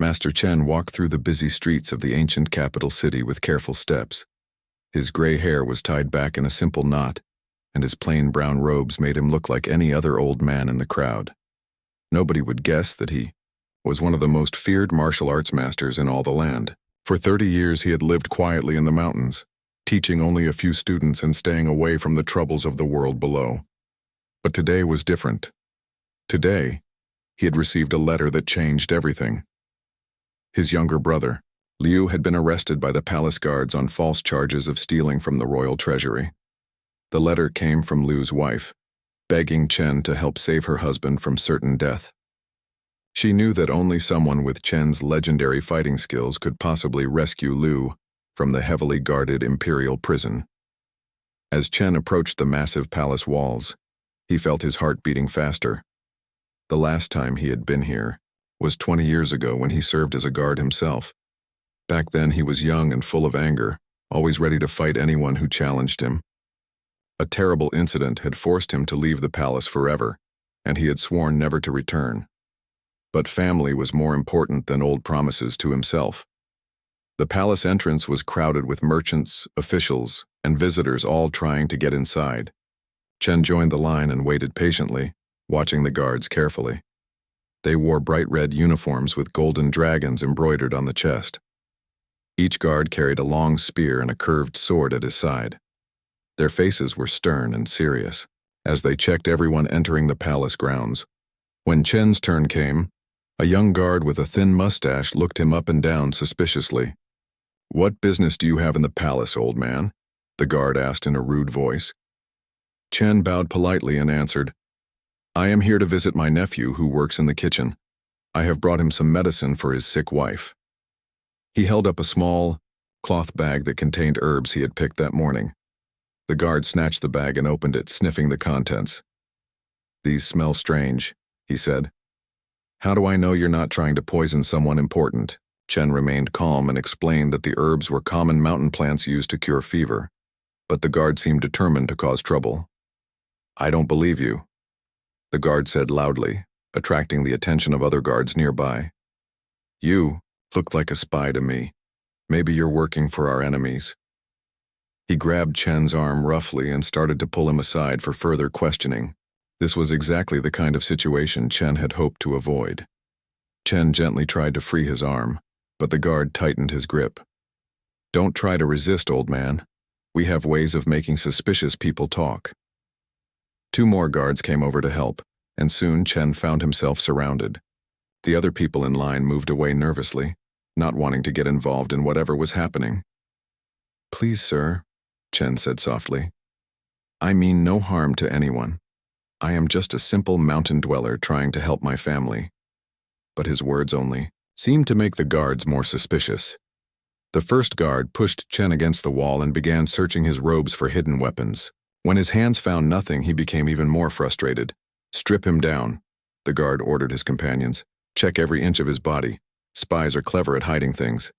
Master Chen walked through the busy streets of the ancient capital city with careful steps. His gray hair was tied back in a simple knot, and his plain brown robes made him look like any other old man in the crowd. Nobody would guess that he was one of the most feared martial arts masters in all the land. For 30 years he had lived quietly in the mountains, teaching only a few students and staying away from the troubles of the world below. But today was different. Today, he had received a letter that changed everything. His younger brother, Liu, had been arrested by the palace guards on false charges of stealing from the royal treasury. The letter came from Liu's wife, begging Chen to help save her husband from certain death. She knew that only someone with Chen's legendary fighting skills could possibly rescue Liu from the heavily guarded imperial prison. As Chen approached the massive palace walls, he felt his heart beating faster. The last time he had been here was 20 years ago when he served as a guard himself. Back then he was young and full of anger, always ready to fight anyone who challenged him. A terrible incident had forced him to leave the palace forever, and he had sworn never to return. But family was more important than old promises to himself. The palace entrance was crowded with merchants, officials, and visitors all trying to get inside. Chen joined the line and waited patiently, watching the guards carefully. They wore bright red uniforms with golden dragons embroidered on the chest. Each guard carried a long spear and a curved sword at his side. Their faces were stern and serious, as they checked everyone entering the palace grounds. When Chen's turn came, a young guard with a thin mustache looked him up and down suspiciously. "What business do you have in the palace, old man?" the guard asked in a rude voice. Chen bowed politely and answered, "I am here to visit my nephew who works in the kitchen. I have brought him some medicine for his sick wife." He held up a small cloth bag that contained herbs he had picked that morning. The guard snatched the bag and opened it, sniffing the contents. "These smell strange," he said. "How do I know you're not trying to poison someone important?" Chen remained calm and explained that the herbs were common mountain plants used to cure fever, but the guard seemed determined to cause trouble. "I don't believe you," the guard said loudly, attracting the attention of other guards nearby. "You look like a spy to me. Maybe you're working for our enemies." He grabbed Chen's arm roughly and started to pull him aside for further questioning. This was exactly the kind of situation Chen had hoped to avoid. Chen gently tried to free his arm, but the guard tightened his grip. "Don't try to resist, old man. We have ways of making suspicious people talk." 2 more guards came over to help, and soon Chen found himself surrounded. The other people in line moved away nervously, not wanting to get involved in whatever was happening. "Please, sir," Chen said softly. "I mean no harm to anyone. I am just a simple mountain dweller trying to help my family." But his words only seemed to make the guards more suspicious. The first guard pushed Chen against the wall and began searching his robes for hidden weapons. When his hands found nothing, he became even more frustrated. "Strip him down," the guard ordered his companions. "Check every inch of his body. Spies are clever at hiding things."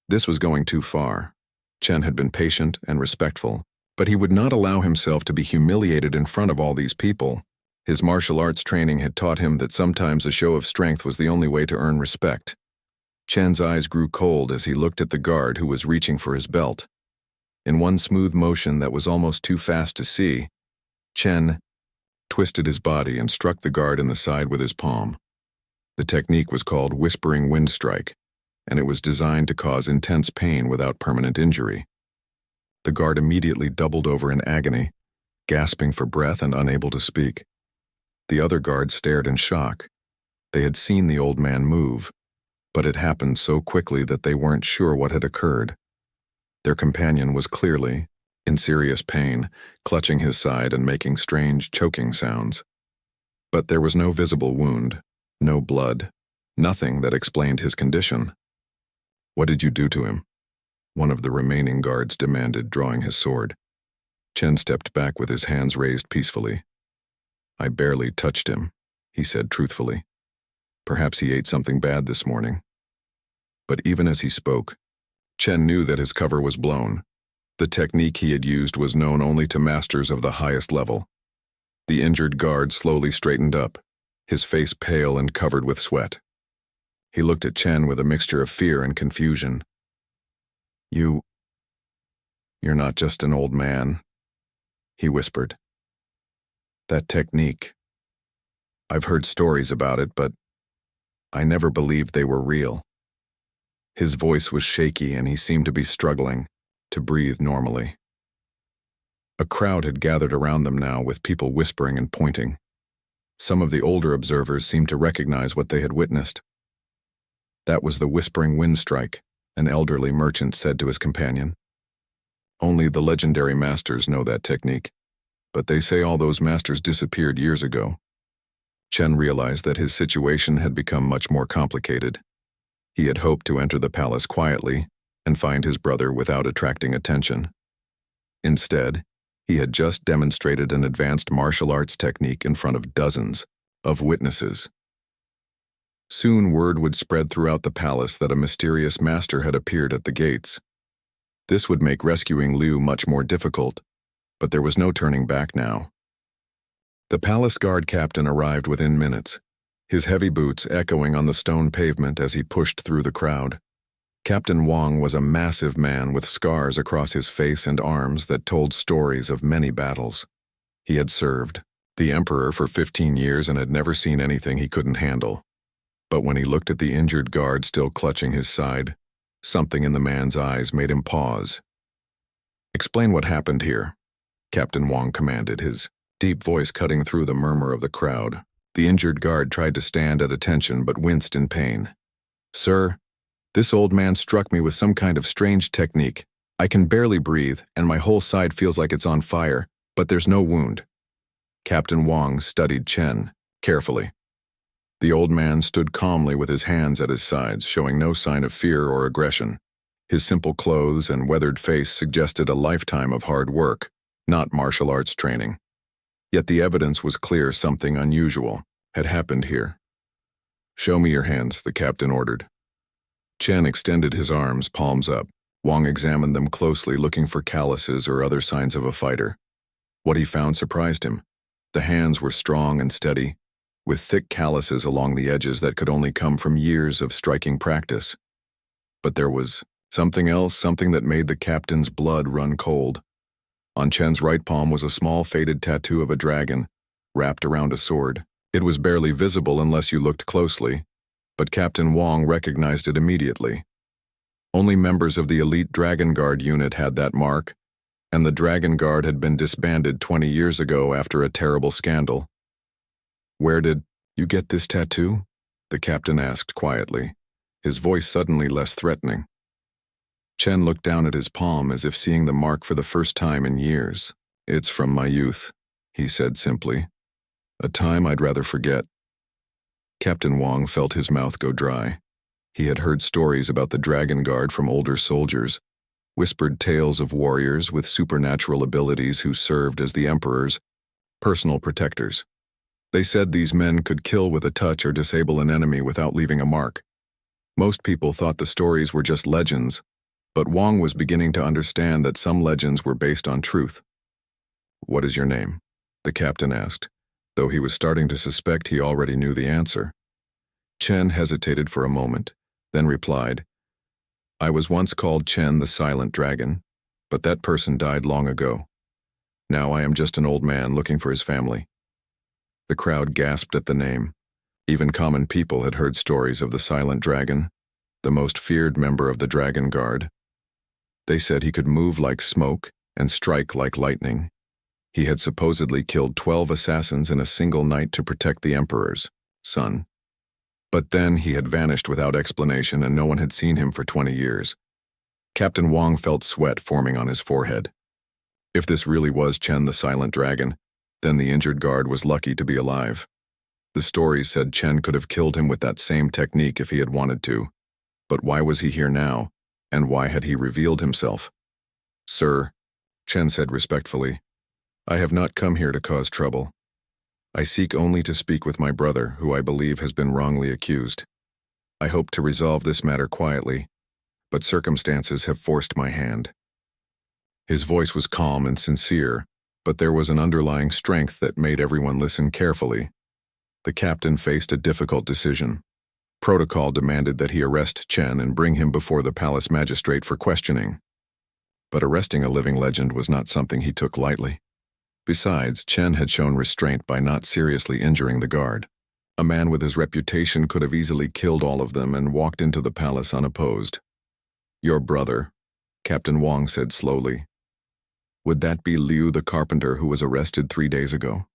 This was going too far. Chen had been patient and respectful, but he would not allow himself to be humiliated in front of all these people. His martial arts training had taught him that sometimes a show of strength was the only way to earn respect. Chen's eyes grew cold as he looked at the guard who was reaching for his belt. In one smooth motion that was almost too fast to see, Chen twisted his body and struck the guard in the side with his palm. The technique was called Whispering Wind Strike, and it was designed to cause intense pain without permanent injury. The guard immediately doubled over in agony, gasping for breath and unable to speak. The other guards stared in shock. They had seen the old man move, but it happened so quickly that they weren't sure what had occurred. Their companion was clearly in serious pain, clutching his side and making strange, choking sounds. But there was no visible wound, no blood, nothing that explained his condition. "What did you do to him?" one of the remaining guards demanded, drawing his sword. Chen stepped back with his hands raised peacefully. "I barely touched him," he said truthfully. "Perhaps he ate something bad this morning." But even as he spoke, Chen knew that his cover was blown. The technique he had used was known only to masters of the highest level. The injured guard slowly straightened up, his face pale and covered with sweat. He looked at Chen with a mixture of fear and confusion. You're not just an old man, he whispered. That technique. I've heard stories about it, but I never believed they were real. His voice was shaky and he seemed to be struggling to breathe normally. A crowd had gathered around them now, with people whispering and pointing. Some of the older observers seemed to recognize what they had witnessed. That was the whispering wind strike, an elderly merchant said to his companion. Only the legendary masters know that technique, but they say all those masters disappeared years ago. Chen realized that his situation had become much more complicated. He had hoped to enter the palace quietly and find his brother without attracting attention. Instead, he had just demonstrated an advanced martial arts technique in front of dozens of witnesses. Soon word would spread throughout the palace that a mysterious master had appeared at the gates. This would make rescuing Liu much more difficult, but there was no turning back now. The palace guard captain arrived within minutes, his heavy boots echoing on the stone pavement as he pushed through the crowd. Captain Wang was a massive man with scars across his face and arms that told stories of many battles. He had served the emperor for 15 years and had never seen anything he couldn't handle. But when he looked at the injured guard still clutching his side, something in the man's eyes made him pause. "Explain what happened here," Captain Wang commanded, his deep voice cutting through the murmur of the crowd. The injured guard tried to stand at attention but winced in pain. "Sir, this old man struck me with some kind of strange technique. I can barely breathe, and my whole side feels like it's on fire, but there's no wound." Captain Wang studied Chen carefully. The old man stood calmly with his hands at his sides, showing no sign of fear or aggression. His simple clothes and weathered face suggested a lifetime of hard work, not martial arts training. Yet the evidence was clear something unusual had happened here. "Show me your hands," the captain ordered. Chen extended his arms, palms up. Wang examined them closely, looking for calluses or other signs of a fighter. What he found surprised him. The hands were strong and steady, with thick calluses along the edges that could only come from years of striking practice. But there was something else, something that made the captain's blood run cold. On Chen's right palm was a small faded tattoo of a dragon, wrapped around a sword. It was barely visible unless you looked closely, but Captain Wang recognized it immediately. Only members of the elite Dragon Guard unit had that mark, and the Dragon Guard had been disbanded 20 years ago after a terrible scandal. "Where did you get this tattoo?" the captain asked quietly, his voice suddenly less threatening. Chen looked down at his palm as if seeing the mark for the first time in years. "It's from my youth," he said simply. "A time I'd rather forget." Captain Wang felt his mouth go dry. He had heard stories about the Dragon Guard from older soldiers, whispered tales of warriors with supernatural abilities who served as the emperor's personal protectors. They said these men could kill with a touch or disable an enemy without leaving a mark. Most people thought the stories were just legends, but Wang was beginning to understand that some legends were based on truth. "What is your name?" the captain asked, though he was starting to suspect he already knew the answer. Chen hesitated for a moment, then replied, "I was once called Chen the Silent Dragon, but that person died long ago. Now I am just an old man looking for his family." The crowd gasped at the name. Even common people had heard stories of the Silent Dragon, the most feared member of the Dragon Guard. They said he could move like smoke and strike like lightning. He had supposedly killed 12 assassins in a single night to protect the emperor's son. But then he had vanished without explanation and no one had seen him for 20 years. Captain Wang felt sweat forming on his forehead. If this really was Chen the Silent Dragon, then the injured guard was lucky to be alive. The stories said Chen could have killed him with that same technique if he had wanted to. But why was he here now, and why had he revealed himself? "Sir," Chen said respectfully, "I have not come here to cause trouble. I seek only to speak with my brother, who I believe has been wrongly accused. I hope to resolve this matter quietly, but circumstances have forced my hand." His voice was calm and sincere, but there was an underlying strength that made everyone listen carefully. The captain faced a difficult decision. Protocol demanded that he arrest Chen and bring him before the palace magistrate for questioning. But arresting a living legend was not something he took lightly. Besides, Chen had shown restraint by not seriously injuring the guard. A man with his reputation could have easily killed all of them and walked into the palace unopposed. "Your brother," Captain Wang said slowly. "Would that be Liu the carpenter who was arrested 3 days ago?"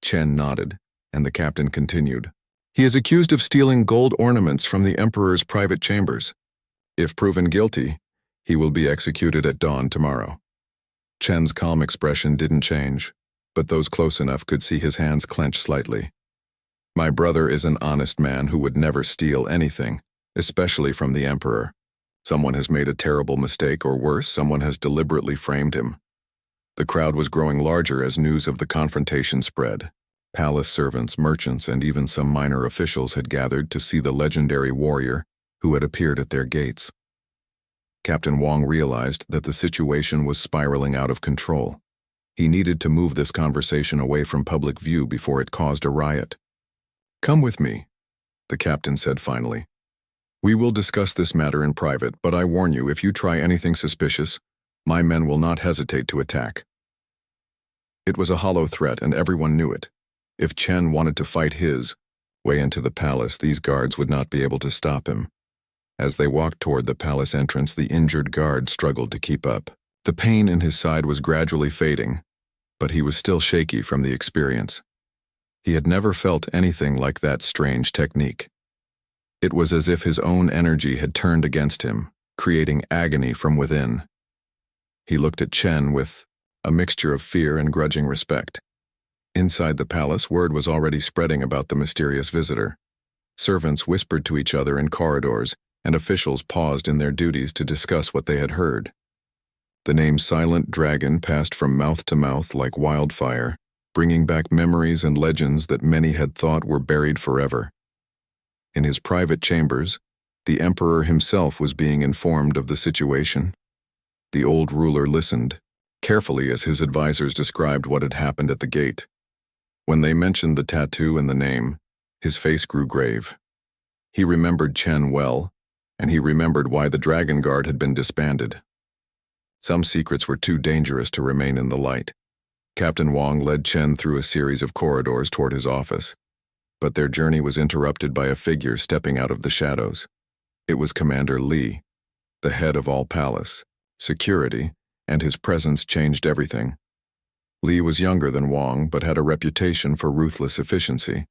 Chen nodded, and the captain continued. "He is accused of stealing gold ornaments from the emperor's private chambers. If proven guilty, he will be executed at dawn tomorrow." Chen's calm expression didn't change, but those close enough could see his hands clench slightly. "My brother is an honest man who would never steal anything, especially from the emperor. Someone has made a terrible mistake, or worse, someone has deliberately framed him." The crowd was growing larger as news of the confrontation spread. Palace servants, merchants, and even some minor officials had gathered to see the legendary warrior who had appeared at their gates. Captain Wang realized that the situation was spiraling out of control. He needed to move this conversation away from public view before it caused a riot. "Come with me," the captain said finally. "We will discuss this matter in private, but I warn you, if you try anything suspicious, my men will not hesitate to attack." It was a hollow threat, and everyone knew it. If Chen wanted to fight his way into the palace, these guards would not be able to stop him. As they walked toward the palace entrance, the injured guard struggled to keep up. The pain in his side was gradually fading, but he was still shaky from the experience. He had never felt anything like that strange technique. It was as if his own energy had turned against him, creating agony from within. He looked at Chen with a mixture of fear and grudging respect. Inside the palace, word was already spreading about the mysterious visitor. Servants whispered to each other in corridors, and officials paused in their duties to discuss what they had heard. The name Silent Dragon passed from mouth to mouth like wildfire, bringing back memories and legends that many had thought were buried forever. In his private chambers, the emperor himself was being informed of the situation. The old ruler listened carefully as his advisors described what had happened at the gate. When they mentioned the tattoo and the name, his face grew grave. He remembered Chen well, and he remembered why the Dragon Guard had been disbanded. Some secrets were too dangerous to remain in the light. Captain Wang led Chen through a series of corridors toward his office, but their journey was interrupted by a figure stepping out of the shadows. It was Commander Li, the head of all palace security, and his presence changed everything. Li was younger than Wang, but had a reputation for ruthless efficiency.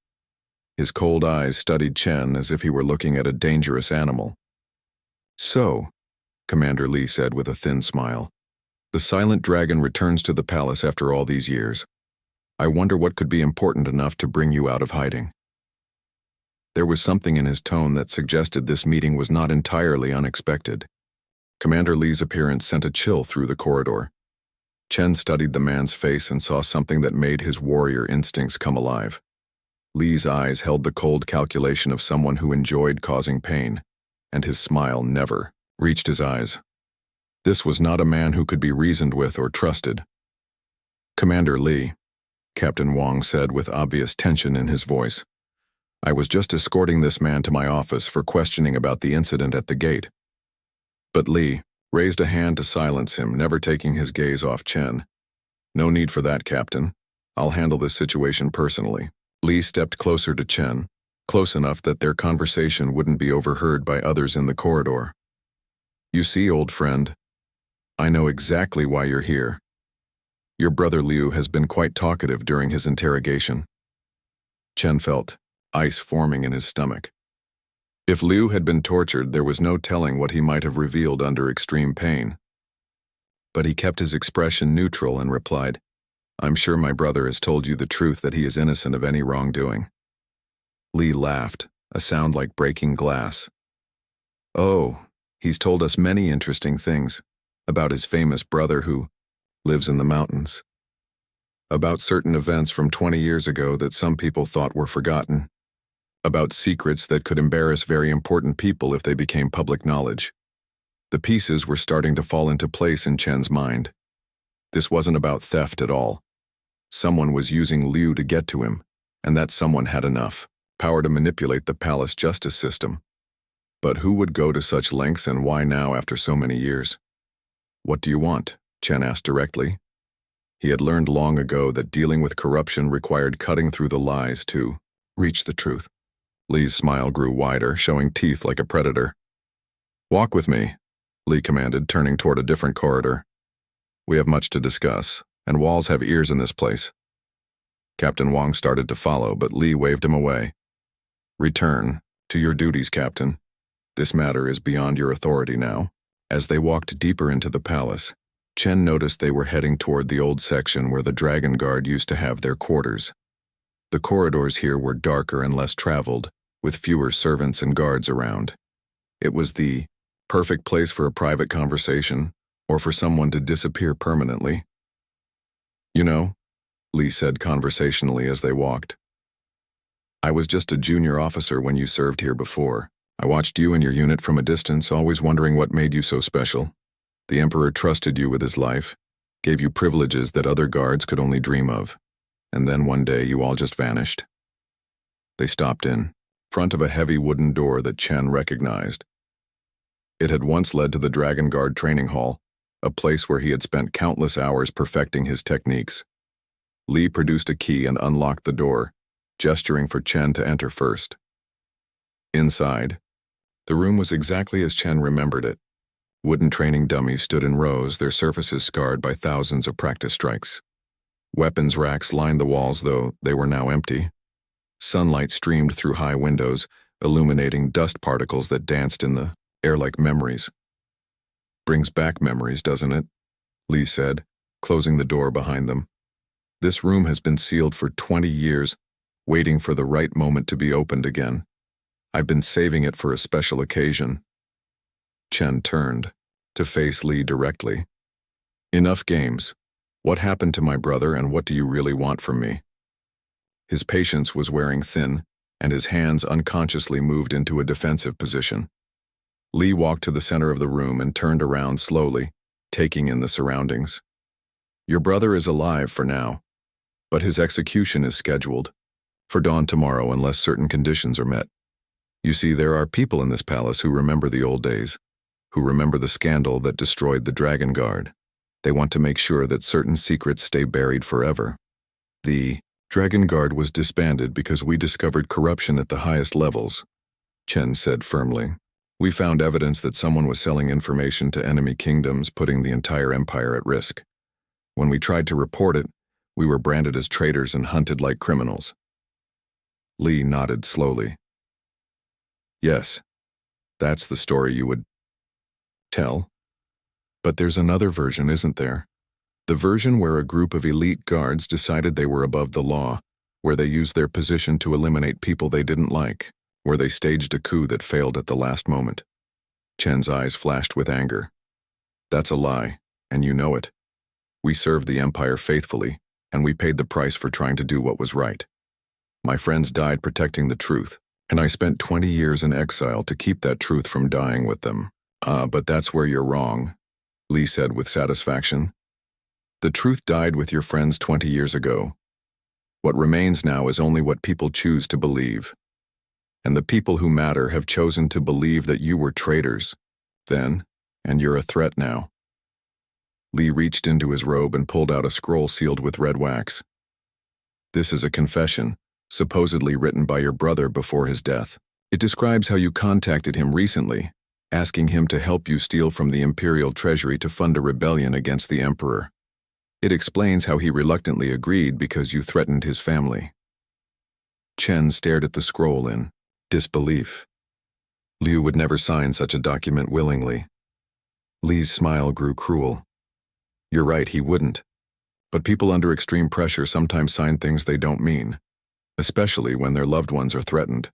His cold eyes studied Chen as if he were looking at a dangerous animal. "So," Commander Li said with a thin smile, "the Silent Dragon returns to the palace after all these years. I wonder what could be important enough to bring you out of hiding." There was something in his tone that suggested this meeting was not entirely unexpected. Commander Li's appearance sent a chill through the corridor. Chen studied the man's face and saw something that made his warrior instincts come alive. Li's eyes held the cold calculation of someone who enjoyed causing pain, and his smile never reached his eyes. This was not a man who could be reasoned with or trusted. "Commander Li," Captain Wang said with obvious tension in his voice, "I was just escorting this man to my office for questioning about the incident at the gate." But Li raised a hand to silence him, never taking his gaze off Chen. "No need for that, Captain. I'll handle this situation personally." Li stepped closer to Chen, close enough that their conversation wouldn't be overheard by others in the corridor. "You see, old friend, I know exactly why you're here. Your brother Liu has been quite talkative during his interrogation." Chen felt ice forming in his stomach. If Liu had been tortured, there was no telling what he might have revealed under extreme pain. But he kept his expression neutral and replied, "I'm sure my brother has told you the truth that he is innocent of any wrongdoing." Li laughed, a sound like breaking glass. "Oh, he's told us many interesting things about his famous brother who lives in the mountains. About certain events from 20 years ago that some people thought were forgotten. About secrets that could embarrass very important people if they became public knowledge." The pieces were starting to fall into place in Chen's mind. This wasn't about theft at all. Someone was using Liu to get to him, and that someone had enough. power to manipulate the palace justice system. But who would go to such lengths, and why now after so many years? What do you want? Chen asked directly. He had learned long ago that dealing with corruption required cutting through the lies to reach the truth. Li's smile grew wider, showing teeth like a predator. Walk with me, Li commanded, turning toward a different corridor. We have much to discuss, and walls have ears in this place. Captain Wang started to follow, but Li waved him away. Return to your duties, Captain. This matter is beyond your authority now. As they walked deeper into the palace, Chen noticed they were heading toward the old section where the Dragon Guard used to have their quarters. The corridors here were darker and less traveled, with fewer servants and guards around. It was the perfect place for a private conversation, or for someone to disappear permanently. You know, Li said conversationally as they walked. I was just a junior officer when you served here before. I watched you and your unit from a distance, always wondering what made you so special. The Emperor trusted you with his life, gave you privileges that other guards could only dream of. And then one day you all just vanished. They stopped in front of a heavy wooden door that Chen recognized. It had once led to the Dragon Guard training hall, a place where he had spent countless hours perfecting his techniques. Li produced a key and unlocked the door, gesturing for Chen to enter first. Inside, the room was exactly as Chen remembered it. Wooden training dummies stood in rows, their surfaces scarred by thousands of practice strikes. Weapons racks lined the walls, though they were now empty. Sunlight streamed through high windows, illuminating dust particles that danced in the air like memories. Brings back memories, doesn't it? Li said, closing the door behind them. This room has been sealed for 20 years, waiting for the right moment to be opened again. I've been saving it for a special occasion. Chen turned to face Li directly. Enough games. What happened to my brother, and what do you really want from me? His patience was wearing thin, and his hands unconsciously moved into a defensive position. Li walked to the center of the room and turned around slowly, taking in the surroundings. Your brother is alive for now, but his execution is scheduled for dawn tomorrow unless certain conditions are met. You see, there are people in this palace who remember the old days, who remember the scandal that destroyed the Dragon Guard. They want to make sure that certain secrets stay buried forever. The Dragon Guard was disbanded because we discovered corruption at the highest levels, Chen said firmly. We found evidence that someone was selling information to enemy kingdoms, putting the entire empire at risk. When we tried to report it, we were branded as traitors and hunted like criminals. Li nodded slowly. Yes, that's the story you would tell. But there's another version, isn't there? The version where a group of elite guards decided they were above the law, where they used their position to eliminate people they didn't like, where they staged a coup that failed at the last moment. Chen's eyes flashed with anger. That's a lie, and you know it. We served the Empire faithfully, and we paid the price for trying to do what was right. My friends died protecting the truth, and I spent 20 years in exile to keep that truth from dying with them. But that's where you're wrong, Li said with satisfaction. The truth died with your friends 20 years ago. What remains now is only what people choose to believe. And the people who matter have chosen to believe that you were traitors then, and you're a threat now. Li reached into his robe and pulled out a scroll sealed with red wax. This is a confession, supposedly written by your brother before his death. It describes how you contacted him recently, asking him to help you steal from the imperial treasury to fund a rebellion against the emperor. It explains how he reluctantly agreed because you threatened his family. Chen stared at the scroll in disbelief. Liu would never sign such a document willingly. Li's smile grew cruel. You're right, he wouldn't. But people under extreme pressure sometimes sign things they don't mean, especially when their loved ones are threatened.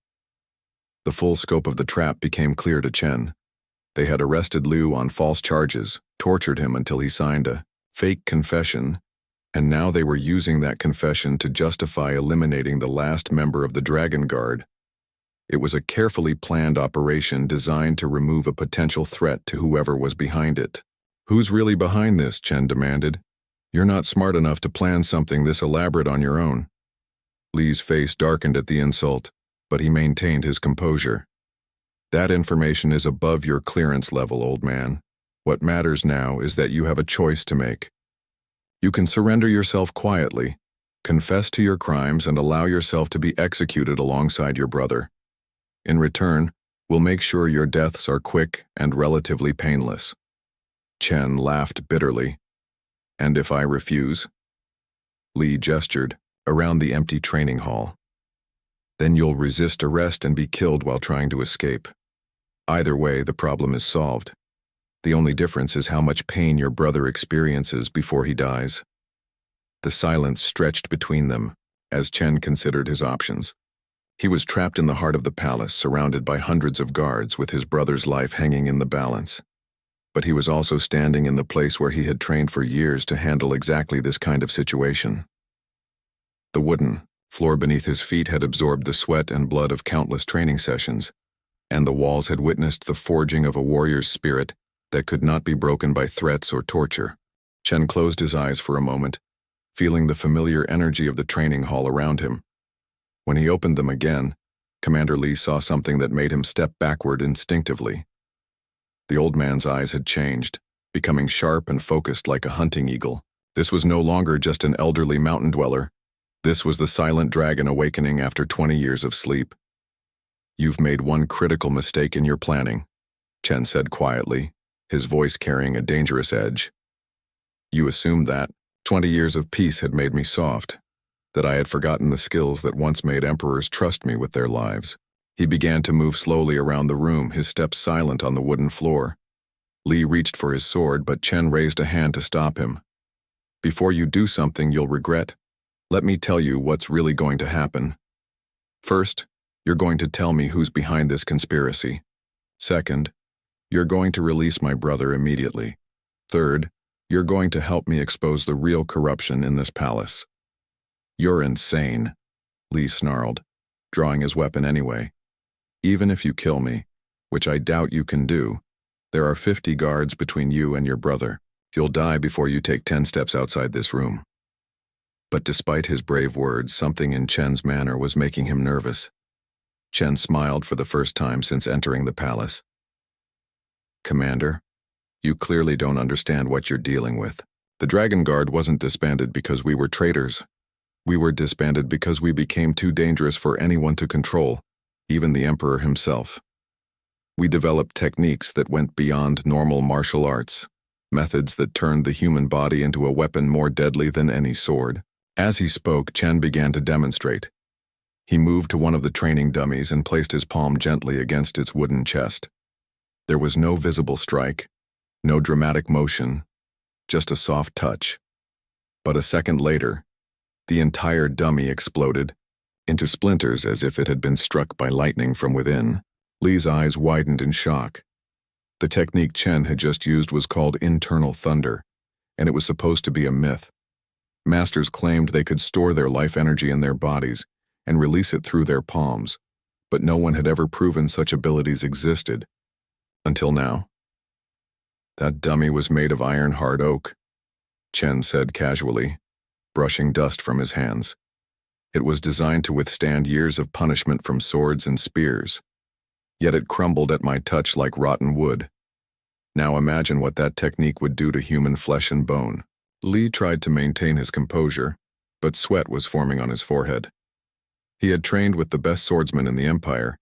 The full scope of the trap became clear to Chen. They had arrested Liu on false charges, tortured him until he signed a fake confession, and now they were using that confession to justify eliminating the last member of the Dragon Guard. It was a carefully planned operation designed to remove a potential threat to whoever was behind it. Who's really behind this? Chen demanded. You're not smart enough to plan something this elaborate on your own. Li's face darkened at the insult. but he maintained his composure. That information is above your clearance level, old man. What matters now is that you have a choice to make. You can surrender yourself quietly, confess to your crimes, and allow yourself to be executed alongside your brother. In return, we'll make sure your deaths are quick and relatively painless. Chen laughed bitterly. And if I refuse? Li gestured around the empty training hall. Then you'll resist arrest and be killed while trying to escape. Either way, the problem is solved. The only difference is how much pain your brother experiences before he dies. The silence stretched between them as Chen considered his options. He was trapped in the heart of the palace, surrounded by hundreds of guards, with his brother's life hanging in the balance. But he was also standing in the place where he had trained for years to handle exactly this kind of situation. The wooden floor beneath his feet had absorbed the sweat and blood of countless training sessions, and the walls had witnessed the forging of a warrior's spirit that could not be broken by threats or torture. Chen closed his eyes for a moment, feeling the familiar energy of the training hall around him. When he opened them again, Commander Li saw something that made him step backward instinctively. The old man's eyes had changed, becoming sharp and focused like a hunting eagle. This was no longer just an elderly mountain dweller. This was the silent dragon awakening after 20 years of sleep. "You've made one critical mistake in your planning," Chen said quietly, his voice carrying a dangerous edge. "You assumed that 20 years of peace had made me soft, that I had forgotten the skills that once made emperors trust me with their lives." He began to move slowly around the room, his steps silent on the wooden floor. Li reached for his sword, but Chen raised a hand to stop him. "Before you do something you'll regret, let me tell you what's really going to happen. First, you're going to tell me who's behind this conspiracy. Second, you're going to release my brother immediately. Third, you're going to help me expose the real corruption in this palace." "You're insane," Li snarled, drawing his weapon anyway. "Even if you kill me, which I doubt you can do, there are 50 guards between you and your brother. You'll die before you take 10 steps outside this room." But despite his brave words, something in Chen's manner was making him nervous. Chen smiled for the first time since entering the palace. "Commander, you clearly don't understand what you're dealing with. The Dragon Guard wasn't disbanded because we were traitors. We were disbanded because we became too dangerous for anyone to control, even the Emperor himself. We developed techniques that went beyond normal martial arts, methods that turned the human body into a weapon more deadly than any sword." As he spoke, Chen began to demonstrate. He moved to one of the training dummies and placed his palm gently against its wooden chest. There was no visible strike, no dramatic motion, just a soft touch. But a second later, the entire dummy exploded into splinters as if it had been struck by lightning from within. Li's eyes widened in shock. The technique Chen had just used was called internal thunder, and it was supposed to be a myth. Masters claimed they could store their life energy in their bodies and release it through their palms, but no one had ever proven such abilities existed. Until now. "That dummy was made of iron-hard oak," Chen said casually, brushing dust from his hands. "It was designed to withstand years of punishment from swords and spears. Yet it crumbled at my touch like rotten wood. Now imagine what that technique would do to human flesh and bone." Li tried to maintain his composure, but sweat was forming on his forehead. He had trained with the best swordsmen in the Empire,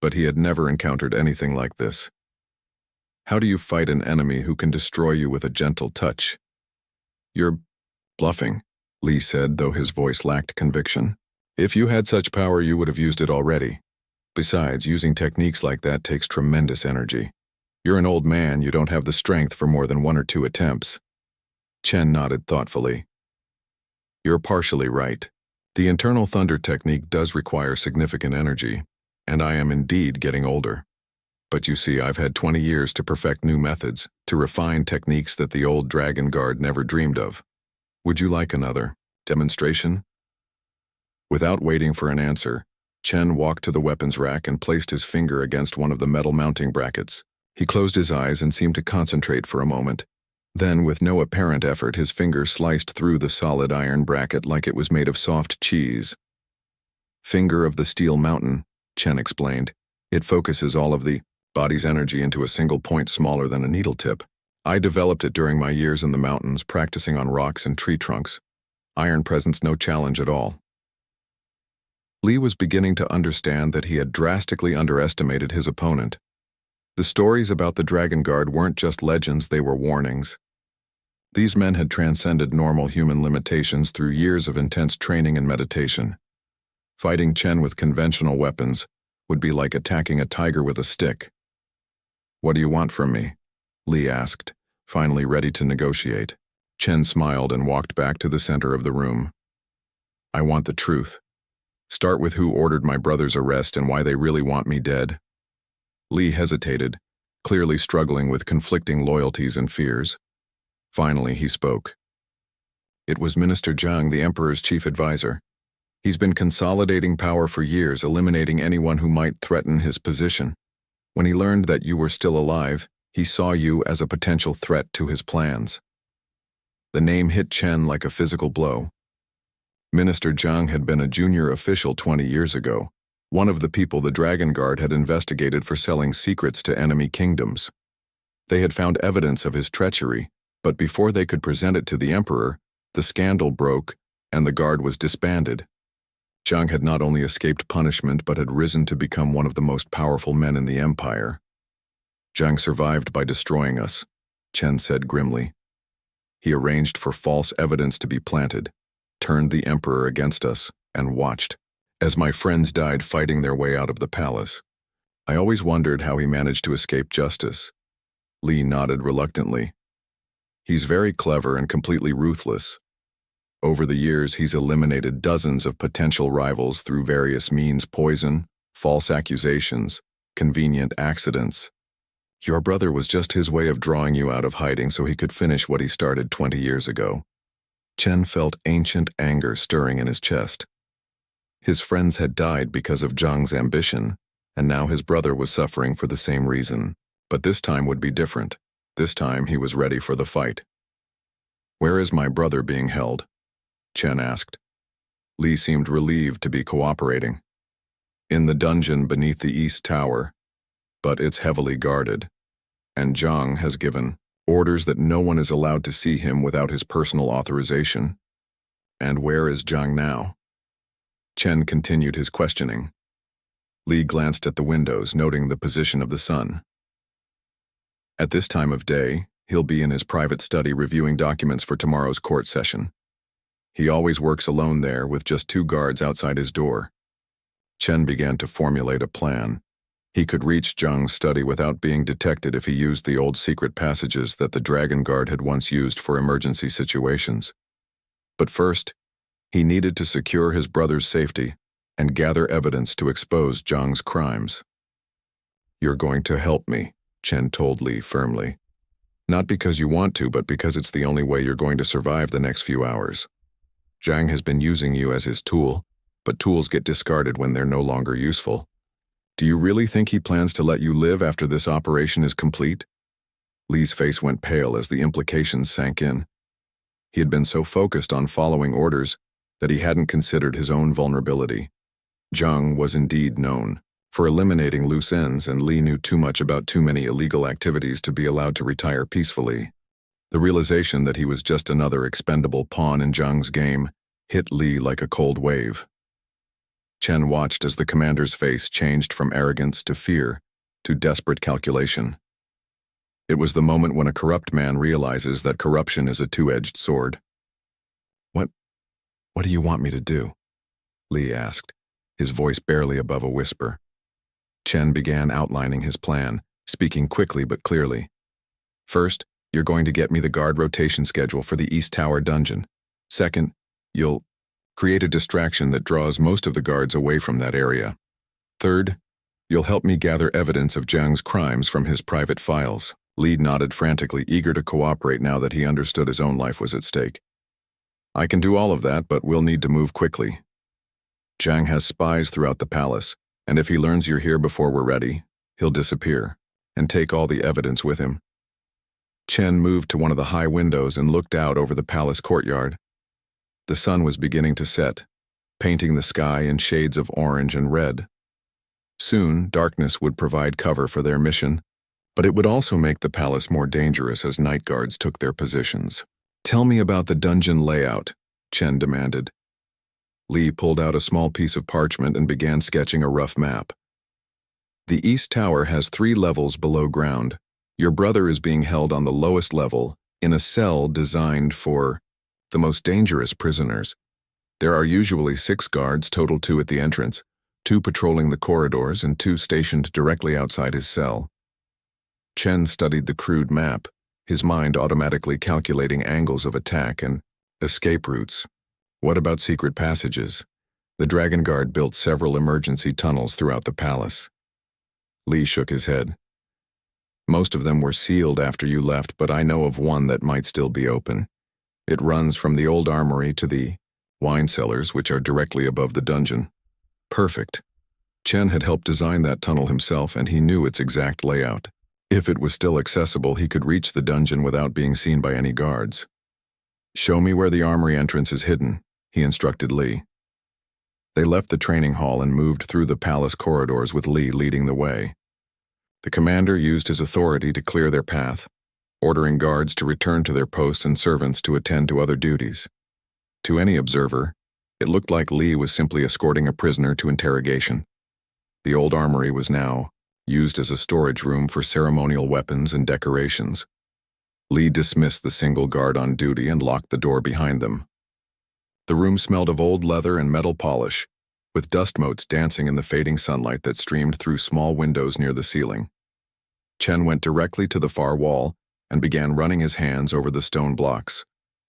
but he had never encountered anything like this. "How do you fight an enemy who can destroy you with a gentle touch?" "You're bluffing," Li said, though his voice lacked conviction. "If you had such power, you would have used it already. Besides, using techniques like that takes tremendous energy. You're an old man, you don't have the strength for more than 1 or 2 attempts." Chen nodded thoughtfully. "You're partially right. The internal thunder technique does require significant energy, and I am indeed getting older. But you see, I've had 20 years to perfect new methods, to refine techniques that the old Dragon Guard never dreamed of. Would you like another demonstration?" Without waiting for an answer, Chen walked to the weapons rack and placed his finger against one of the metal mounting brackets. He closed his eyes and seemed to concentrate for a moment. Then, with no apparent effort, his finger sliced through the solid iron bracket like it was made of soft cheese. "Finger of the Steel Mountain," Chen explained. It focuses all of the body's energy into a single point smaller than a needle tip. I developed it during my years in the mountains, practicing on rocks and tree trunks. Iron presence no challenge at all. Li was beginning to understand that he had drastically underestimated his opponent. The stories about the Dragon Guard weren't just legends, they were warnings. These men had transcended normal human limitations through years of intense training and meditation. Fighting Chen with conventional weapons would be like attacking a tiger with a stick. "What do you want from me?" Li asked, finally ready to negotiate. Chen smiled and walked back to the center of the room. "I want the truth. Start with who ordered my brother's arrest and why they really want me dead." Li hesitated, clearly struggling with conflicting loyalties and fears. Finally, he spoke. "It was Minister Zhang, the Emperor's chief advisor. He's been consolidating power for years, eliminating anyone who might threaten his position. When he learned that you were still alive, he saw you as a potential threat to his plans." The name hit Chen like a physical blow. Minister Zhang had been a junior official 20 years ago, one of the people the Dragon Guard had investigated for selling secrets to enemy kingdoms. They had found evidence of his treachery, but before they could present it to the Emperor, the scandal broke and the Guard was disbanded. Zhang had not only escaped punishment but had risen to become one of the most powerful men in the Empire. "Zhang survived by destroying us," Chen said grimly. "He arranged for false evidence to be planted, turned the Emperor against us, and watched as my friends died fighting their way out of the palace. I always wondered how he managed to escape justice." Li nodded reluctantly. "He's very clever and completely ruthless. Over the years, he's eliminated dozens of potential rivals through various means: poison, false accusations, convenient accidents. Your brother was just his way of drawing you out of hiding so he could finish what he started 20 years ago." Chen felt ancient anger stirring in his chest. His friends had died because of Zhang's ambition, and now his brother was suffering for the same reason. But this time would be different. This time he was ready for the fight. "Where is my brother being held?" Chen asked. Li seemed relieved to be cooperating. "In the dungeon beneath the East Tower, but it's heavily guarded, and Zhang has given orders that no one is allowed to see him without his personal authorization." "And where is Zhang now?" Chen continued his questioning. Li glanced at the windows, noting the position of the sun. "At this time of day, he'll be in his private study reviewing documents for tomorrow's court session. He always works alone there, with just 2 guards outside his door." Chen began to formulate a plan. He could reach Zhang's study without being detected if he used the old secret passages that the Dragon Guard had once used for emergency situations. But first, he needed to secure his brother's safety and gather evidence to expose Zhang's crimes. "You're going to help me," Chen told Li firmly. "Not because you want to, but because it's the only way you're going to survive the next few hours. Zhang has been using you as his tool, but tools get discarded when they're no longer useful. Do you really think he plans to let you live after this operation is complete?" Li's face went pale as the implications sank in. He had been so focused on following orders that he hadn't considered his own vulnerability. Zhang was indeed known for eliminating loose ends, and Li knew too much about too many illegal activities to be allowed to retire peacefully. The realization that he was just another expendable pawn in Zhang's game hit Li like a cold wave. Chen watched as the commander's face changed from arrogance to fear to desperate calculation. It was the moment when a corrupt man realizes that corruption is a two-edged sword. What do you want me to do?" Li asked, his voice barely above a whisper. Chen began outlining his plan, speaking quickly but clearly. "First, you're going to get me the guard rotation schedule for the East Tower dungeon. Second, you'll create a distraction that draws most of the guards away from that area. Third, you'll help me gather evidence of Zhang's crimes from his private files." Li nodded frantically, eager to cooperate now that he understood his own life was at stake. "I can do all of that, but we'll need to move quickly. Zhang has spies throughout the palace, and if he learns you're here before we're ready, he'll disappear and take all the evidence with him." Chen moved to one of the high windows and looked out over the palace courtyard. The sun was beginning to set, painting the sky in shades of orange and red. Soon, darkness would provide cover for their mission, but it would also make the palace more dangerous as night guards took their positions. "Tell me about the dungeon layout," Chen demanded. Li pulled out a small piece of parchment and began sketching a rough map. "The East Tower has 3 levels below ground. Your brother is being held on the lowest level, in a cell designed for the most dangerous prisoners. There are usually 6 guards, total 2 at the entrance, 2 patrolling the corridors and 2 stationed directly outside his cell." Chen studied the crude map, his mind automatically calculating angles of attack and escape routes. What about secret passages? The Dragon Guard built several emergency tunnels throughout the palace. Li shook his head. "Most of them were sealed after you left, but I know of one that might still be open. It runs from the old armory to the wine cellars, which are directly above the dungeon." Perfect. Chen had helped design that tunnel himself, and he knew its exact layout. If it was still accessible, he could reach the dungeon without being seen by any guards. "Show me where the armory entrance is hidden," he instructed Li. They left the training hall and moved through the palace corridors with Li leading the way. The commander used his authority to clear their path, ordering guards to return to their posts and servants to attend to other duties. To any observer, it looked like Li was simply escorting a prisoner to interrogation. The old armory was now used as a storage room for ceremonial weapons and decorations. Li dismissed the single guard on duty and locked the door behind them. The room smelled of old leather and metal polish, with dust motes dancing in the fading sunlight that streamed through small windows near the ceiling. Chen went directly to the far wall and began running his hands over the stone blocks,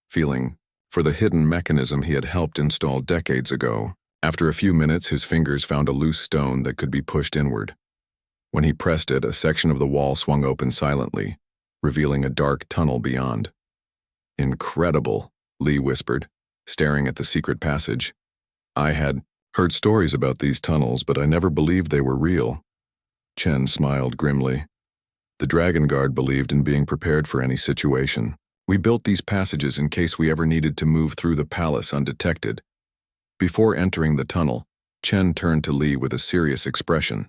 feeling for the hidden mechanism he had helped install decades ago. After a few minutes, his fingers found a loose stone that could be pushed inward. When he pressed it, a section of the wall swung open silently, revealing a dark tunnel beyond. "Incredible," Li whispered, staring at the secret passage. "I had heard stories about these tunnels, but I never believed they were real." Chen smiled grimly. "The Dragon Guard believed in being prepared for any situation. We built these passages in case we ever needed to move through the palace undetected." Before entering the tunnel, Chen turned to Li with a serious expression.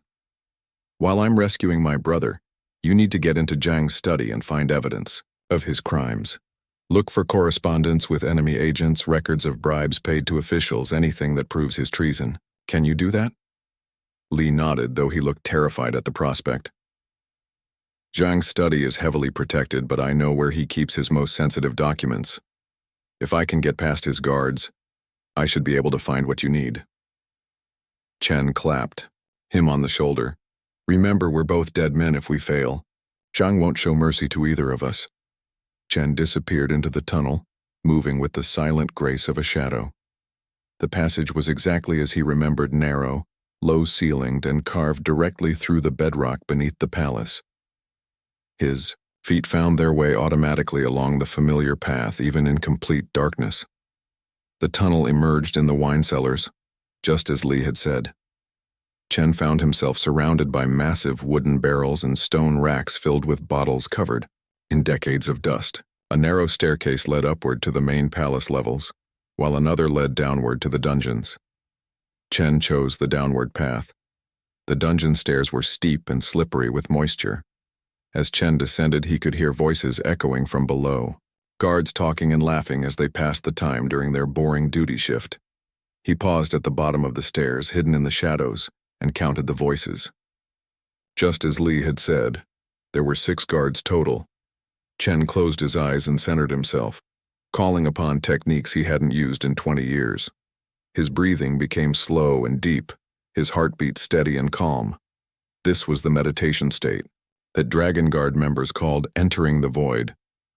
"While I'm rescuing my brother, you need to get into Zhang's study and find evidence of his crimes. Look for correspondence with enemy agents, records of bribes paid to officials, anything that proves his treason. Can you do that?" Li nodded, though he looked terrified at the prospect. "Zhang's study is heavily protected, but I know where he keeps his most sensitive documents. If I can get past his guards, I should be able to find what you need." Chen clapped him on the shoulder. "Remember, we're both dead men if we fail. Zhang won't show mercy to either of us." Chen disappeared into the tunnel, moving with the silent grace of a shadow. The passage was exactly as he remembered, narrow, low-ceilinged, and carved directly through the bedrock beneath the palace. His feet found their way automatically along the familiar path, even in complete darkness. The tunnel emerged in the wine cellars, just as Li had said. Chen found himself surrounded by massive wooden barrels and stone racks filled with bottles covered in decades of dust. A narrow staircase led upward to the main palace levels, while another led downward to the dungeons. Chen chose the downward path. The dungeon stairs were steep and slippery with moisture. As Chen descended, he could hear voices echoing from below, guards talking and laughing as they passed the time during their boring duty shift. He paused at the bottom of the stairs, hidden in the shadows, and counted the voices. Just as Li had said, there were 6 guards total. Chen closed his eyes and centered himself, calling upon techniques he hadn't used in 20 years. His breathing became slow and deep, his heartbeat steady and calm. This was the meditation state that Dragon Guard members called entering the void,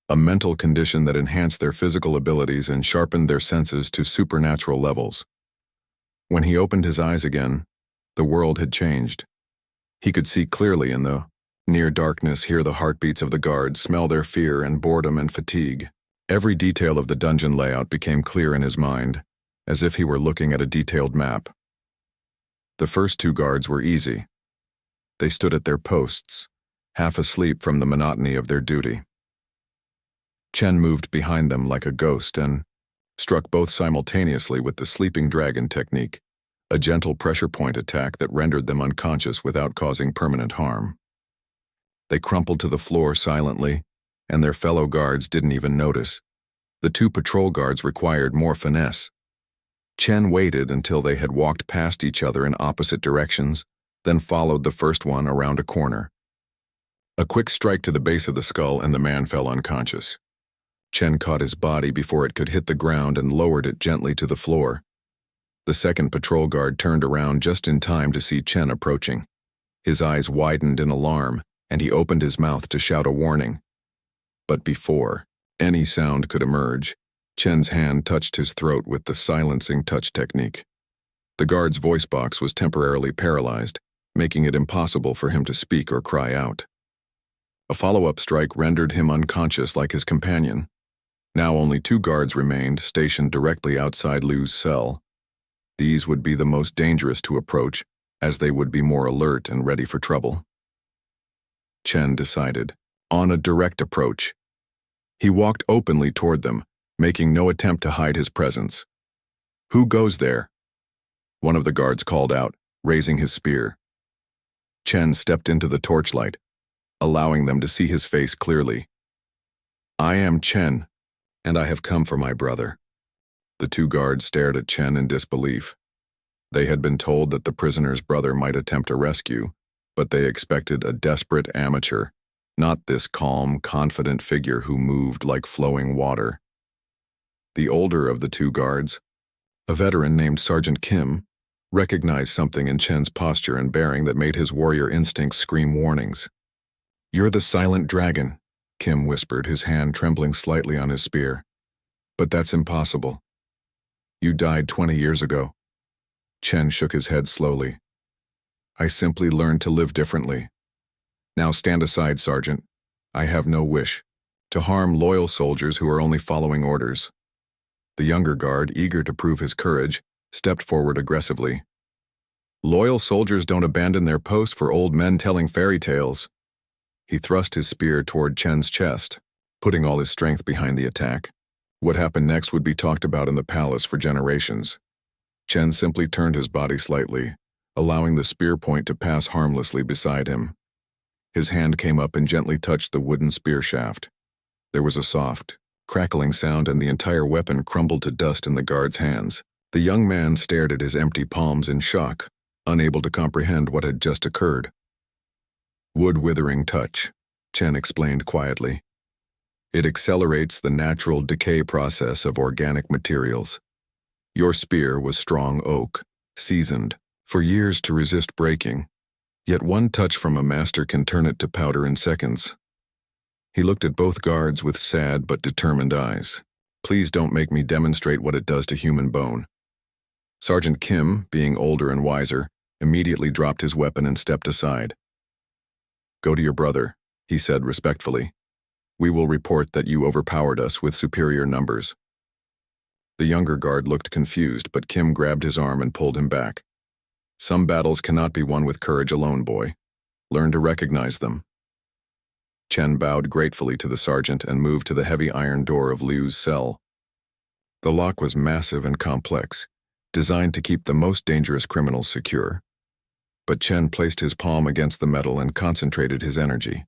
a mental condition that enhanced their physical abilities and sharpened their senses to supernatural levels. When he opened his eyes again, the world had changed. He could see clearly in the near darkness, hear the heartbeats of the guards, smell their fear and boredom and fatigue. Every detail of the dungeon layout became clear in his mind, as if he were looking at a detailed map. The first 2 guards were easy. They stood at their posts, half asleep from the monotony of their duty. Chen moved behind them like a ghost and struck both simultaneously with the sleeping dragon technique, a gentle pressure point attack that rendered them unconscious without causing permanent harm. They crumpled to the floor silently, and their fellow guards didn't even notice. The two patrol guards required more finesse. Chen waited until they had walked past each other in opposite directions, then followed the first one around a corner. A quick strike to the base of the skull and the man fell unconscious. Chen caught his body before it could hit the ground and lowered it gently to the floor. The second patrol guard turned around just in time to see Chen approaching. His eyes widened in alarm, and he opened his mouth to shout a warning. But before any sound could emerge, Chen's hand touched his throat with the silencing touch technique. The guard's voice box was temporarily paralyzed, making it impossible for him to speak or cry out. A follow-up strike rendered him unconscious like his companion. Now only two guards remained, stationed directly outside Liu's cell. These would be the most dangerous to approach, as they would be more alert and ready for trouble. Chen decided on a direct approach. He walked openly toward them, making no attempt to hide his presence. "Who goes there?" one of the guards called out, raising his spear. Chen stepped into the torchlight, allowing them to see his face clearly. "I am Chen, and I have come for my brother." The two guards stared at Chen in disbelief. They had been told that the prisoner's brother might attempt a rescue, but they expected a desperate amateur, not this calm, confident figure who moved like flowing water. The older of the two guards, a veteran named Sergeant Kim, recognized something in Chen's posture and bearing that made his warrior instincts scream warnings. "You're the silent dragon," Kim whispered, his hand trembling slightly on his spear. "But that's impossible. You died 20 years ago." Chen shook his head slowly. "I simply learned to live differently. Now stand aside, Sergeant. I have no wish to harm loyal soldiers who are only following orders." The younger guard, eager to prove his courage, stepped forward aggressively. "Loyal soldiers don't abandon their post for old men telling fairy tales." He thrust his spear toward Chen's chest, putting all his strength behind the attack. What happened next would be talked about in the palace for generations. Chen simply turned his body slightly, allowing the spear point to pass harmlessly beside him. His hand came up and gently touched the wooden spear shaft. There was a soft, crackling sound and the entire weapon crumbled to dust in the guard's hands. The young man stared at his empty palms in shock, unable to comprehend what had just occurred. "Wood-withering touch," Chen explained quietly. "It accelerates the natural decay process of organic materials. Your spear was strong oak, seasoned for years to resist breaking, yet one touch from a master can turn it to powder in seconds." He looked at both guards with sad but determined eyes. "Please don't make me demonstrate what it does to human bone." Sergeant Kim, being older and wiser, immediately dropped his weapon and stepped aside. "Go to your brother," he said respectfully. "We will report that you overpowered us with superior numbers." The younger guard looked confused, but Kim grabbed his arm and pulled him back. "Some battles cannot be won with courage alone, boy. Learn to recognize them." Chen bowed gratefully to the sergeant and moved to the heavy iron door of Liu's cell. The lock was massive and complex, designed to keep the most dangerous criminals secure. But Chen placed his palm against the metal and concentrated his energy.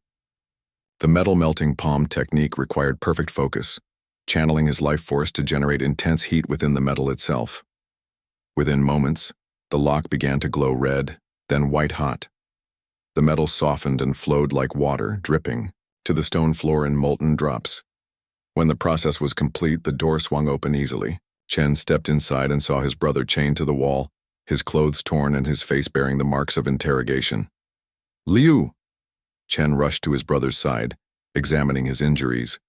The metal melting palm technique required perfect focus, channeling his life force to generate intense heat within the metal itself. Within moments, the lock began to glow red, then white-hot. The metal softened and flowed like water, dripping, to the stone floor in molten drops. When the process was complete, the door swung open easily. Chen stepped inside and saw his brother chained to the wall, his clothes torn and his face bearing the marks of interrogation. "Liu!" Chen rushed to his brother's side, examining his injuries.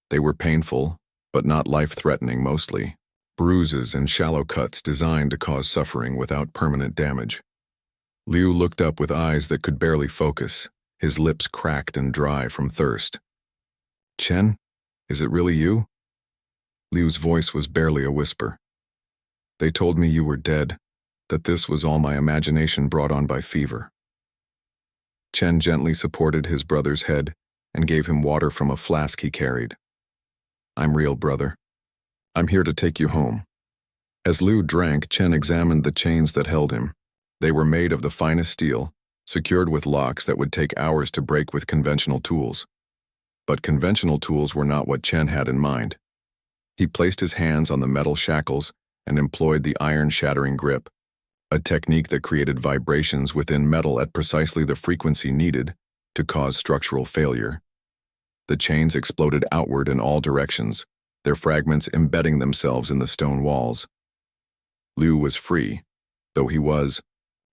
They were painful, but not life-threatening mostly. Bruises and shallow cuts designed to cause suffering without permanent damage. Liu looked up with eyes that could barely focus, his lips cracked and dry from thirst. "Chen, is it really you?" Liu's voice was barely a whisper. "They told me you were dead, that this was all my imagination brought on by fever." Chen gently supported his brother's head and gave him water from a flask he carried. "I'm real, brother. I'm here to take you home." As Liu drank, Chen examined the chains that held him. They were made of the finest steel, secured with locks that would take hours to break with conventional tools. But conventional tools were not what Chen had in mind. He placed his hands on the metal shackles and employed the iron-shattering grip, a technique that created vibrations within metal at precisely the frequency needed to cause structural failure. The chains exploded outward in all directions, their fragments embedding themselves in the stone walls. Liu was free, though he was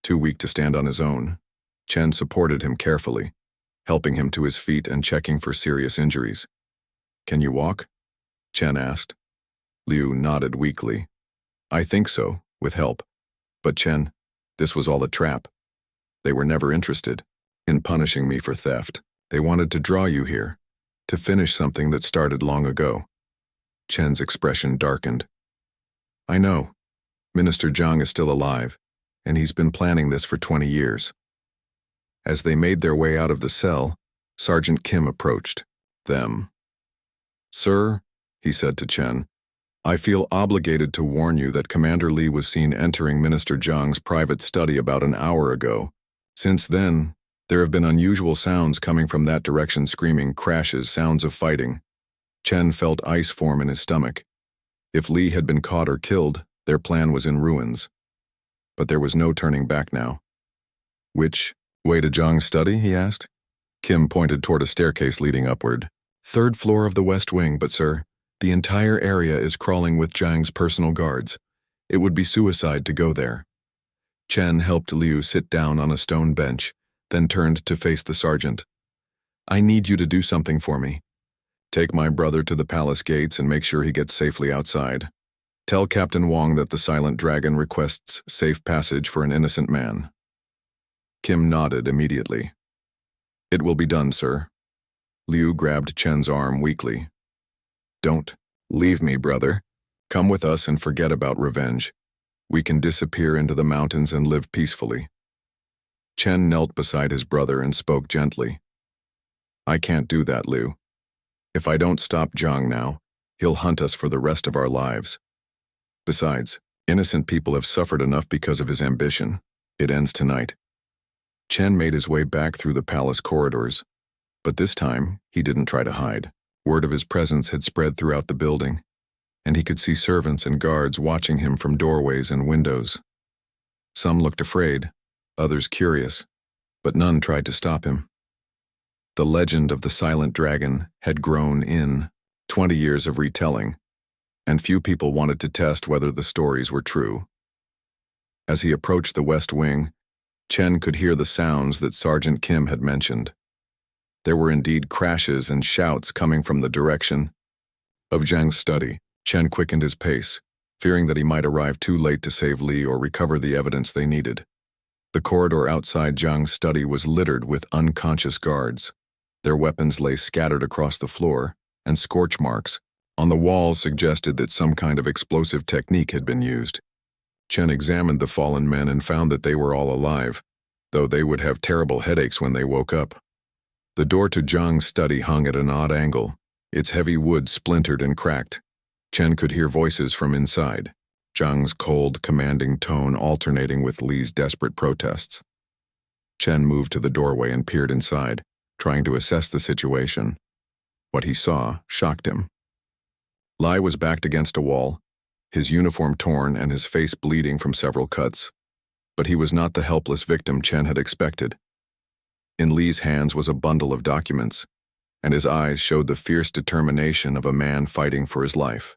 too weak to stand on his own. Chen supported him carefully, helping him to his feet and checking for serious injuries. "Can you walk?" Chen asked. Liu nodded weakly. "I think so, with help. But Chen, this was all a trap. They were never interested in punishing me for theft. They wanted to draw you here, to finish something that started long ago." Chen's expression darkened. "I know. Minister Zhang is still alive, and he's been planning this for 20 years. As they made their way out of the cell, Sergeant Kim approached them. "Sir," he said to Chen, "I feel obligated to warn you that Commander Li was seen entering Minister Zhang's private study about an hour ago. Since then, there have been unusual sounds coming from that direction, screaming, crashes, sounds of fighting." Chen felt ice form in his stomach. If Li had been caught or killed, their plan was in ruins. But there was no turning back now. "Which way to Zhang's study?" he asked. Kim pointed toward a staircase leading upward. "Third floor of the west wing, but sir, the entire area is crawling with Zhang's personal guards. It would be suicide to go there." Chen helped Liu sit down on a stone bench, then turned to face the sergeant. "I need you to do something for me. Take my brother to the palace gates and make sure he gets safely outside. Tell Captain Wang that the Silent Dragon requests safe passage for an innocent man." Kim nodded immediately. "It will be done, sir." Liu grabbed Chen's arm weakly. "Don't leave me, brother. Come with us and forget about revenge. We can disappear into the mountains and live peacefully." Chen knelt beside his brother and spoke gently. "I can't do that, Liu. If I don't stop Zhang now, he'll hunt us for the rest of our lives. Besides, innocent people have suffered enough because of his ambition. It ends tonight." Chen made his way back through the palace corridors, but this time he didn't try to hide. Word of his presence had spread throughout the building, and he could see servants and guards watching him from doorways and windows. Some looked afraid, others curious, but none tried to stop him. The legend of the Silent Dragon had grown in 20 years of retelling, and few people wanted to test whether the stories were true. As he approached the west wing, Chen could hear the sounds that Sergeant Kim had mentioned. There were indeed crashes and shouts coming from the direction of Zhang's study. Chen quickened his pace, fearing that he might arrive too late to save Li or recover the evidence they needed. The corridor outside Zhang's study was littered with unconscious guards. Their weapons lay scattered across the floor, and scorch marks on the walls suggested that some kind of explosive technique had been used. Chen examined the fallen men and found that they were all alive, though they would have terrible headaches when they woke up. The door to Zhang's study hung at an odd angle, its heavy wood splintered and cracked. Chen could hear voices from inside, Zhang's cold, commanding tone alternating with Li's desperate protests. Chen moved to the doorway and peered inside, trying to assess the situation. What he saw shocked him. Li was backed against a wall, his uniform torn and his face bleeding from several cuts. But he was not the helpless victim Chen had expected. In Li's hands was a bundle of documents, and his eyes showed the fierce determination of a man fighting for his life.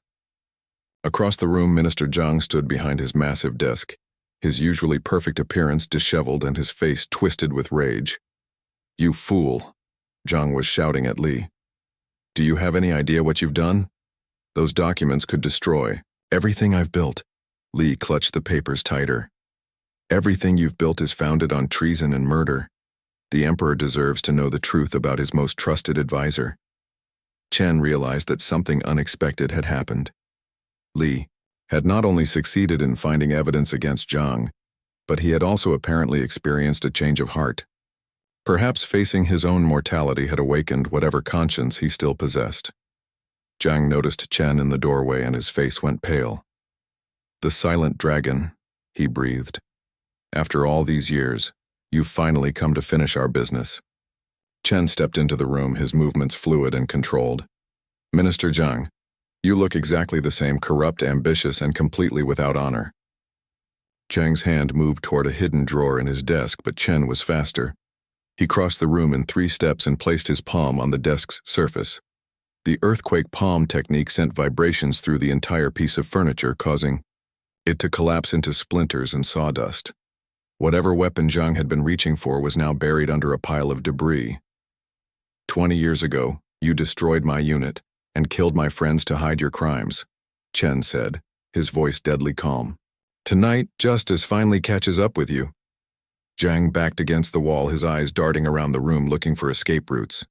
Across the room, Minister Zhang stood behind his massive desk, his usually perfect appearance disheveled and his face twisted with rage. "You fool," Zhang was shouting at Li. "Do you have any idea what you've done? Those documents could destroy everything I've built." Li clutched the papers tighter. "Everything you've built is founded on treason and murder. The Emperor deserves to know the truth about his most trusted advisor." Chen realized that something unexpected had happened. Li had not only succeeded in finding evidence against Zhang, but he had also apparently experienced a change of heart. Perhaps facing his own mortality had awakened whatever conscience he still possessed. Zhang noticed Chen in the doorway and his face went pale. The silent dragon, he breathed. After all these years, you've finally come to finish our business. Chen stepped into the room, his movements fluid and controlled. Minister Zhang, you look exactly the same, corrupt, ambitious, and completely without honor. Zhang's hand moved toward a hidden drawer in his desk, but Chen was faster. He crossed the room in 3 steps and placed his palm on the desk's surface. The earthquake palm technique sent vibrations through the entire piece of furniture, causing it to collapse into splinters and sawdust. Whatever weapon Zhang had been reaching for was now buried under a pile of debris. 20 years ago, you destroyed my unit and killed my friends to hide your crimes, Chen said, his voice deadly calm. Tonight, justice finally catches up with you. Zhang backed against the wall, his eyes darting around the room looking for escape routes.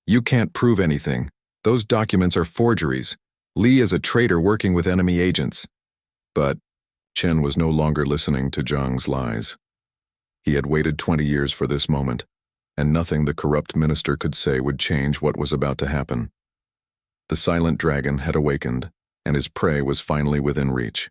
You can't prove anything. Those documents are forgeries. Li is a traitor working with enemy agents. But Chen was no longer listening to Zhang's lies. He had waited 20 years for this moment, and nothing the corrupt minister could say would change what was about to happen. The silent dragon had awakened, and his prey was finally within reach.